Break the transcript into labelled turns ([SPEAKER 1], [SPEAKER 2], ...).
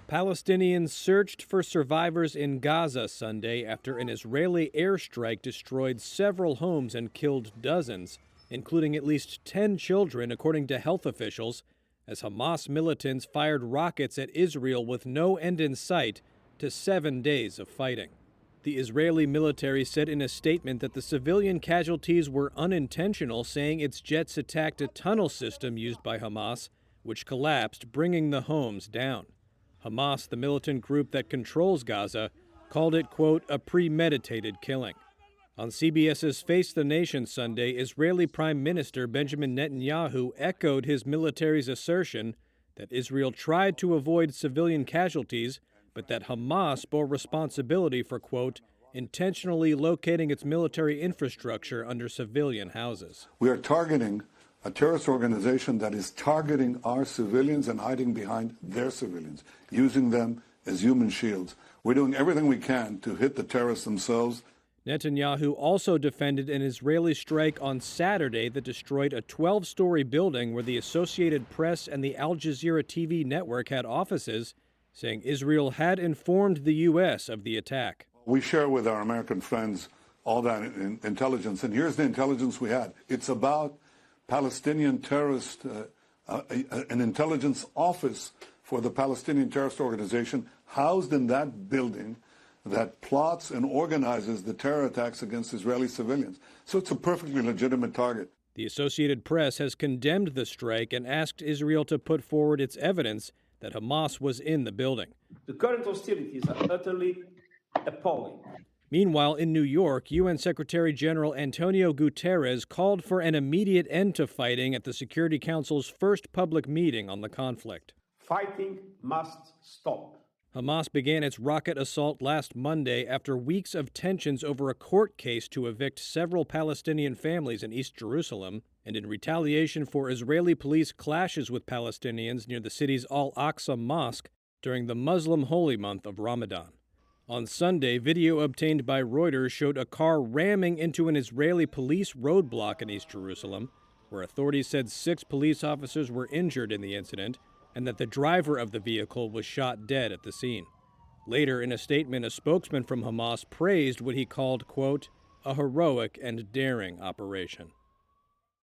[SPEAKER 1] Palestinians searched for survivors in Gaza Sunday after an Israeli airstrike destroyed several homes and killed dozens, including at least 10 children, according to health officials, as Hamas militants fired rockets at Israel with no end in sight to 7 days of fighting. The Israeli military said in a statement that the civilian casualties were unintentional, saying its jets attacked a tunnel system used by Hamas, which collapsed, bringing the homes down. Hamas, the militant group that controls Gaza, called it, quote, a premeditated killing. On CBS's Face the Nation Sunday, Israeli Prime Minister Benjamin Netanyahu echoed his military's assertion that Israel tried to avoid civilian casualties, but that Hamas bore responsibility for, quote, intentionally locating its military infrastructure under civilian houses.
[SPEAKER 2] We are targeting a terrorist organization that is targeting our civilians and hiding behind their civilians, using them as human shields. We're doing everything we can to hit the terrorists themselves.
[SPEAKER 1] Netanyahu also defended an Israeli strike on Saturday that destroyed a 12-story building where the Associated Press and the Al Jazeera TV network had offices, saying Israel had informed the U.S. of the attack.
[SPEAKER 2] We share with our American friends all that intelligence, and here's the intelligence we had. It's about Palestinian terrorist, an intelligence office for the Palestinian terrorist organization housed in that building that plots and organizes the terror attacks against Israeli civilians. So it's a perfectly legitimate target.
[SPEAKER 1] The Associated Press has condemned the strike and asked Israel to put forward its evidence that Hamas was in the building.
[SPEAKER 3] The current hostilities are utterly appalling.
[SPEAKER 1] Meanwhile, in New York, UN Secretary General Antonio Guterres called for an immediate end to fighting at the Security Council's first public meeting on the conflict.
[SPEAKER 3] Fighting must stop.
[SPEAKER 1] Hamas began its rocket assault last Monday after weeks of tensions over a court case to evict several Palestinian families in East Jerusalem, and in retaliation for Israeli police clashes with Palestinians near the city's Al-Aqsa Mosque during the Muslim holy month of Ramadan. On Sunday, video obtained by Reuters showed a car ramming into an Israeli police roadblock in East Jerusalem, where authorities said 6 police officers were injured in the incident and that the driver of the vehicle was shot dead at the scene. Later, in a statement, a spokesman from Hamas praised what he called, quote, a heroic and daring operation.